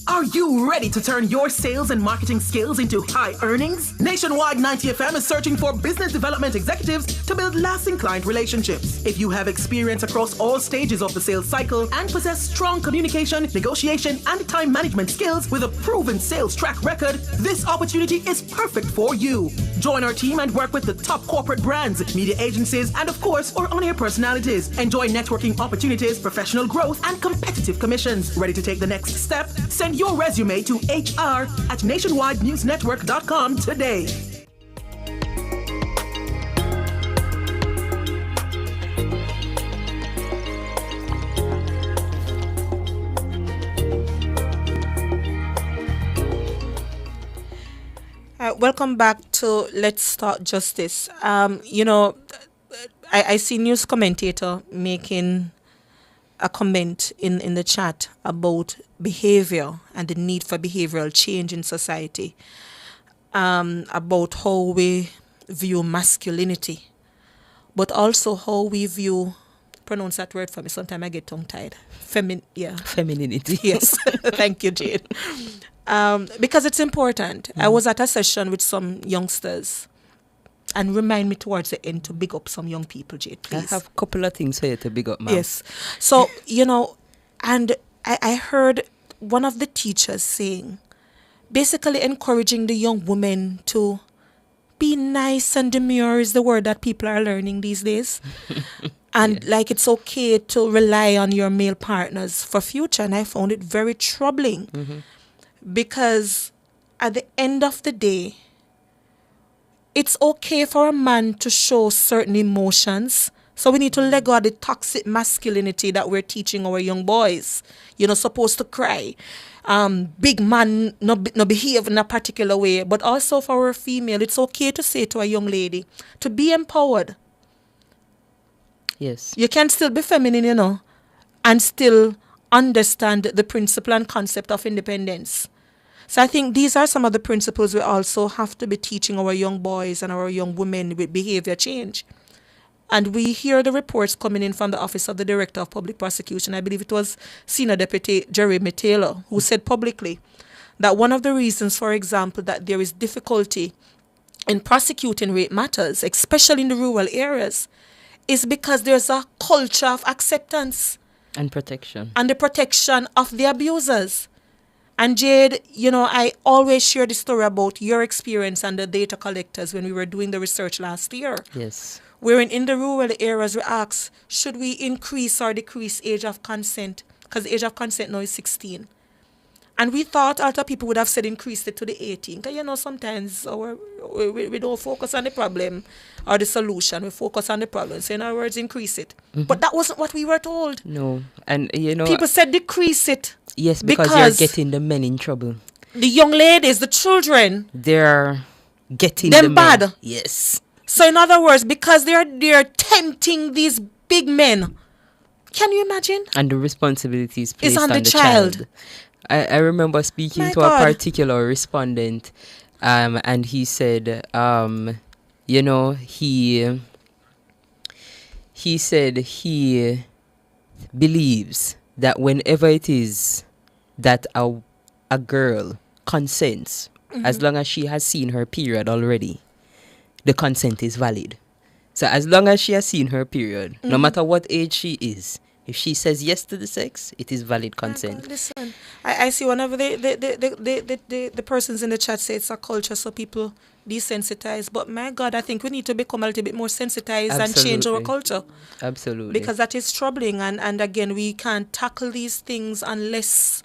Are you ready to turn your sales and marketing skills into high earnings? Nationwide 90 FM is searching for business development executives to build lasting client relationships. If you have experience across all stages of the sales cycle and possess strong communication, negotiation, and time management skills with a proven sales track record, this opportunity is perfect for you. Join our team and work with the top corporate brands, media agencies, and of course, our on-air personalities. Enjoy networking opportunities, professional growth, and competitive commissions. Ready to take the next step? Send your resume to hr@nationwidenewsnetwork.com today. Welcome back to Let's Talk Justice. I see news commentator making a comment in the chat about behavior and the need for behavioral change in society, about how we view masculinity, but also how we view, pronounce that word for me, sometimes I get tongue-tied, femininity. Yes, thank you, Jade. Because it's important. I was at a session with some youngsters, and remind me towards the end to big up some young people, Jade, please. I have a couple of things for you to big up, ma'am. Yes. So, and I heard one of the teachers saying, basically encouraging the young women to be nice and demure is the word that people are learning these days. And like it's okay to rely on your male partners for future. And I found it very troubling because at the end of the day, it's okay for a man to show certain emotions. So we need to let go of the toxic masculinity that we're teaching our young boys. You're not supposed to cry. Big man, no behave in a particular way. But also for a female, it's okay to say to a young lady to be empowered. Yes. You can still be feminine, and still understand the principle and concept of independence. So I think these are some of the principles we also have to be teaching our young boys and our young women with behavior change. And we hear the reports coming in from the Office of the Director of Public Prosecution. I believe it was Senior Deputy Jeremy Taylor who said publicly that one of the reasons, for example, that there is difficulty in prosecuting rape matters, especially in the rural areas, is because there's a culture of acceptance. And protection. And the protection of the abusers. And Jade, I always share the story about your experience and the data collectors when we were doing the research last year. Yes. Wherein in the rural areas we asked, should we increase or decrease age of consent? Because the age of consent now is 16. And we thought other people would have said increase it to the 18. Because, sometimes we don't focus on the problem or the solution. We focus on the problem. So in other words, increase it. But that wasn't what we were told. No. And, people said decrease it. Yes, because you're getting the men in trouble. The young ladies, the children. They're getting them the bad. Men. Yes. So in other words, because they're tempting these big men. Can you imagine? And the responsibility is placed on the child. I remember speaking to a particular respondent, and he said, he said he believes that whenever it is that a girl consents, as long as she has seen her period already, the consent is valid. So as long as she has seen her period, no matter what age she is, if she says yes to the sex, it is valid consent. God, listen, I see whenever the persons in the chat say it's a culture, so people desensitize. But my God, I think we need to become a little bit more sensitized and change our culture. Absolutely. Because that is troubling. And again, we can't tackle these things unless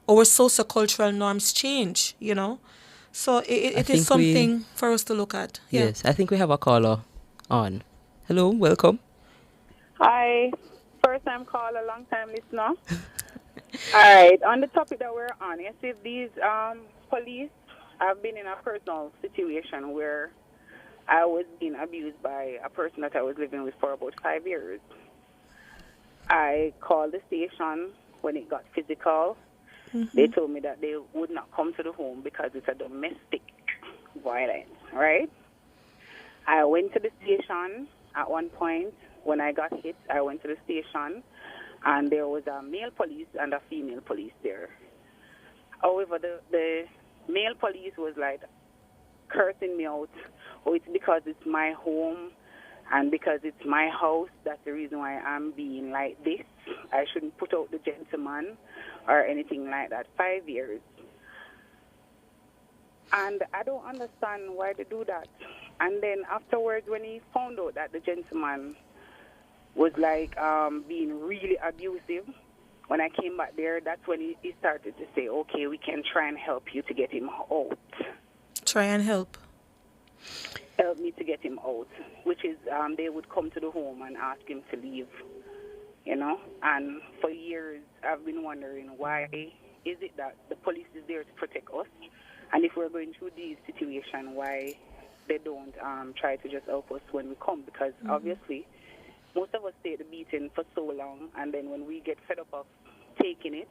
our sociocultural norms change, So it is something for us to look at. Yeah. Yes, I think we have a caller on. Hello, welcome. Hi. First time caller, long time listener. All right, on the topic that we're on, you see these police, I've been in a personal situation where I was being abused by a person that I was living with for about 5 years. I called the station when it got physical. They told me that they would not come to the home because it's a domestic violence, right? I went to the station at one point. When I got hit, I went to the station, and there was a male police and a female police there. However, the male police was like cursing me out. Oh, it's because it's my home and because it's my house. That's the reason why I'm being like this. I shouldn't put out the gentleman or anything like that. 5 years. And I don't understand why they do that. And then afterwards, when he found out that the gentleman was like being really abusive, when I came back there, that's when he started to say, okay, we can try and help you to get him out. Try and help. Help me to get him out, which is they would come to the home and ask him to leave, you know. And for years, I've been wondering why is it that the police is there to protect us, and if we're going through these situations, why they don't try to just help us when we come? Because obviously, most of us take the beating for so long, and then when we get fed up of taking it,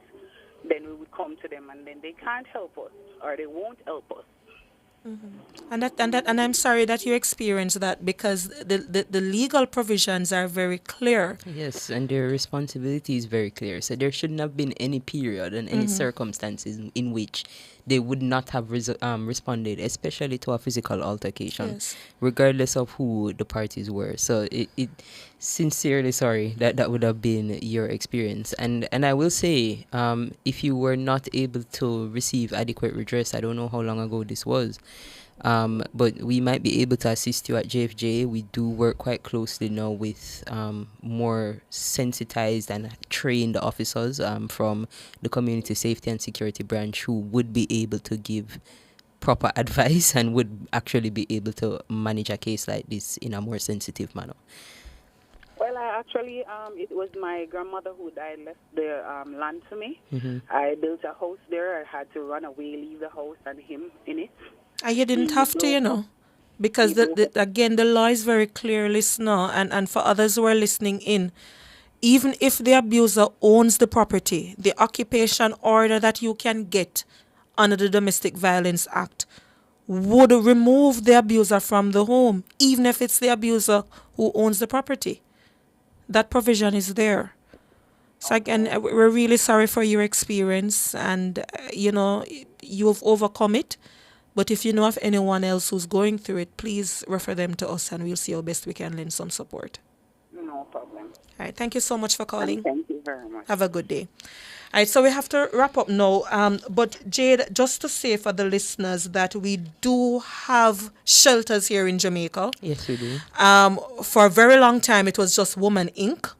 then we would come to them, and then they can't help us, or they won't help us. And I'm sorry that you experienced that, because the legal provisions are very clear. Yes, and their responsibility is very clear. So there shouldn't have been any period and any circumstances in which they would not have responded, especially to a physical altercation, regardless of who the parties were. So it sincerely sorry that would have been your experience. And I will say, if you were not able to receive adequate redress, I don't know how long ago this was, but we might be able to assist you at JFJ. We do work quite closely now with more sensitized and trained officers from the Community Safety and Security Branch who would be able to give proper advice and would actually be able to manage a case like this in a more sensitive manner. Well, I actually, it was my grandmother who died, left the land to me. Mm-hmm. I built a house there. I had to run away, leave the house and him in it. And you didn't have to, you know, because again, the law is very clear, listener, and for others who are listening in, even if the abuser owns the property, the occupation order that you can get under the Domestic Violence Act would remove the abuser from the home, even if it's the abuser who owns the property. That provision is there. So again, we're really sorry for your experience, and you know, you've overcome it. But if you know of anyone else who's going through it, please refer them to us, and we'll see how best we can lend some support. No problem. All right, thank you so much for calling. Thank you very much. Have a good day. All right, so we have to wrap up now. But Jade, just to say for the listeners that we do have shelters here in Jamaica. Yes, we do. For a very long time, it was just Woman Inc.,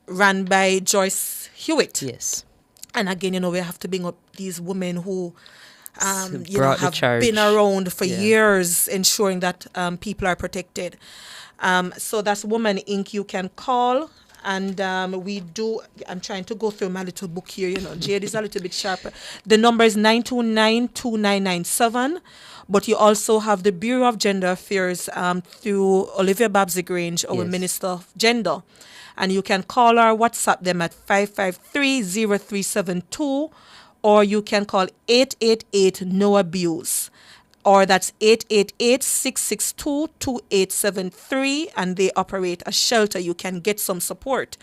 ran by Joyce Hewitt. Yes. And again, you know, we have to bring up these women who have charge. been around for years, ensuring that people are protected. So that's Woman Inc. You can call. And we do, I'm trying to go through my little book here, you know, Jade is a little bit sharper. The number is 929-2997. But you also have the Bureau of Gender Affairs through Olivia Babsy-Grange, our Minister of Gender. And you can call or WhatsApp them at 553-0372, or you can call 888-NO-ABUSE. Or that's 888-662-2873, and they operate a shelter. You can get some support.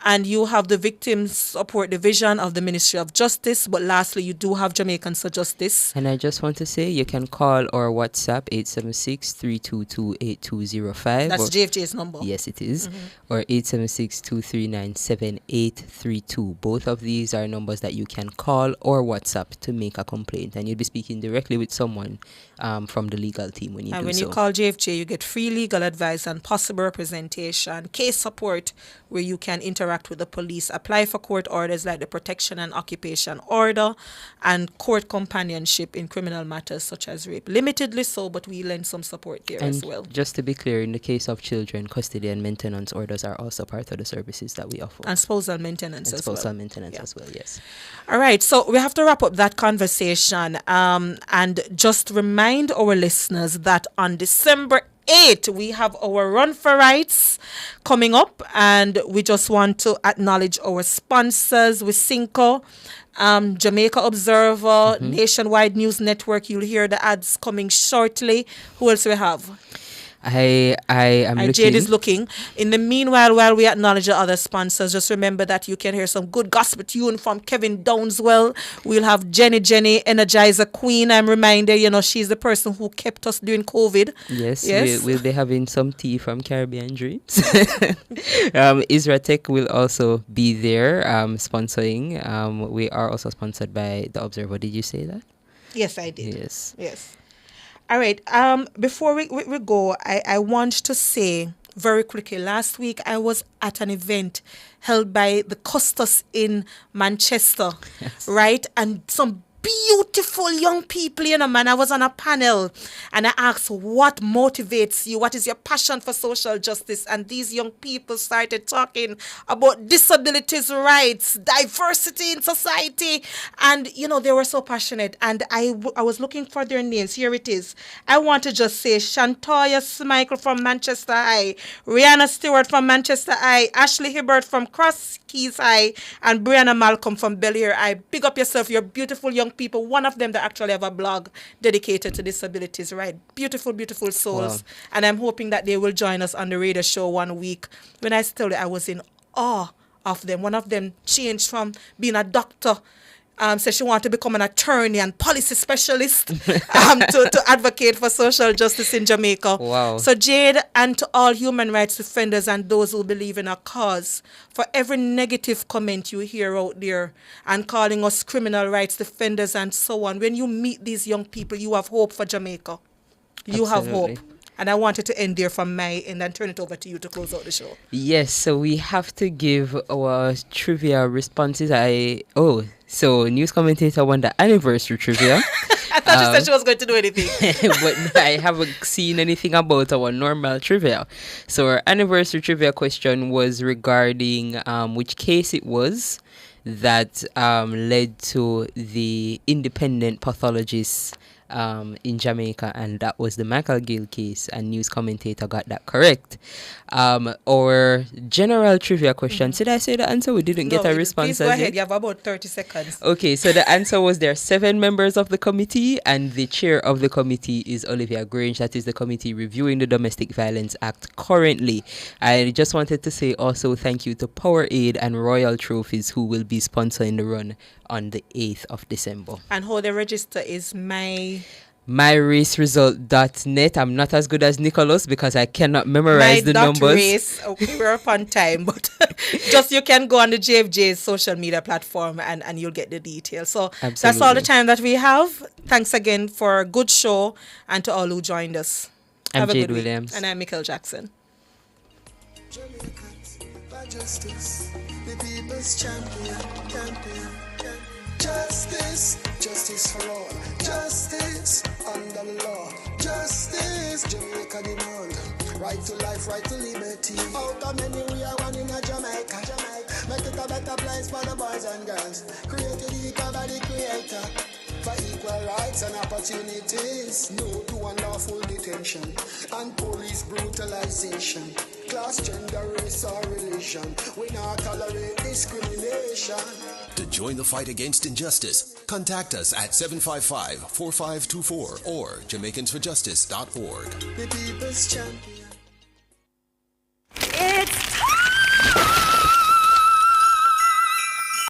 And you have the Victims Support Division of the Ministry of Justice. But lastly, you do have Jamaicans for Justice. And I just want to say you can call or WhatsApp 876-322-8205. That's JFJ's number. Yes, it is. Or 876-239-7832. Both of these are numbers that you can call or WhatsApp to make a complaint. And you'll be speaking directly with someone from the legal team when you do so. And when you call JFJ, you get free legal advice and possible representation, case support, where you can interact with the police, apply for court orders like the Protection and Occupation Order, and court companionship in criminal matters such as rape. Limitedly so, but we lend some support there as well. Just to be clear, in the case of children, custody and maintenance orders are also part of the services that we offer. And spousal maintenance as well. Spousal maintenance as well, yes. All right, so we have to wrap up that conversation and just remind our listeners that on December 8th, we have our Run for Rights coming up, and we just want to acknowledge our sponsors, Wisynco, Jamaica Observer, Nationwide News Network. You'll hear the ads coming shortly. Who else we have? I am And looking. Jade is looking. In the meanwhile, while we acknowledge the other sponsors, just remember that you can hear some good gospel tune from Kevin Downswell. We'll have Jenny, Energizer Queen. I'm reminded, she's the person who kept us during COVID. Yes. We'll be having some tea from Caribbean Dreams. Isra Tech will also be there sponsoring. We are also sponsored by The Observer. Did you say that? Yes, I did. Yes. All right. Before we go, I want to say very quickly, last week I was at an event held by the Custos in Manchester, right? And some beautiful young people, man. I was on a panel and I asked, what motivates you? What is your passion for social justice? And these young people started talking about disabilities rights, diversity in society. And, they were so passionate. And I was looking for their names. Here it is. I want to just say Shantoya Smichael from Manchester High, Rihanna Stewart from Manchester High, Ashley Hibbert from Cross Keys High, and Brianna Malcolm from Belleair High. Big up yourself. You're beautiful young people. One of them that actually have a blog dedicated to disabilities, right? Beautiful, beautiful souls. Wow. And I'm hoping that they will join us on the radio show one week. When I told you, I was in awe of them. One of them changed from being a doctor, said she wanted to become an attorney and policy specialist to advocate for social justice in Jamaica. Wow. So Jade, and to all human rights defenders and those who believe in our cause, for every negative comment you hear out there and calling us criminal rights defenders and so on, when you meet these young people, you have hope for Jamaica. You have hope. And I wanted to end there from my end and turn it over to you to close out the show. Yes, so we have to give our trivia responses. So news commentator won the anniversary trivia. I thought she said she was going to do anything. But I haven't seen anything about our normal trivia. So our anniversary trivia question was regarding which case it was that led to the independent pathologists in Jamaica, and that was the Michael Gill case, and news commentator got that correct. Our general trivia question, did I say the answer? We didn't get a response. Please go ahead, you have about 30 seconds. Okay, so the answer was there are 7 members of the committee, and the chair of the committee is Olivia Grange. That is the committee reviewing the Domestic Violence Act currently. I just wanted to say also thank you to Powerade and Royal Trophies, who will be sponsoring the run on the 8th of December. And how they register is myraceresult.net. I'm not as good as Nicholas because I cannot memorize the numbers. Race. Okay, we're up on time, but just you can go on the JFJ's social media platform and you'll get the details. So That's all the time that we have. Thanks again for a good show and to all who joined us. I'm Have a Jade good Williams. Week. And I'm Michael Jackson. Justice, the people's champion. Justice for all. Justice under the law. Justice, Jamaica demand. Right to life, right to liberty. Out of many we are one in a Jamaica. Make it a better place for the boys and girls. Created equal by the creator. For equal rights and opportunities. No to unlawful detention and police brutalization. Class, gender, race or religion. We not tolerate discrimination. To join the fight against injustice, contact us at 755-4524 or Jamaicans4Justice.org. The people's champion.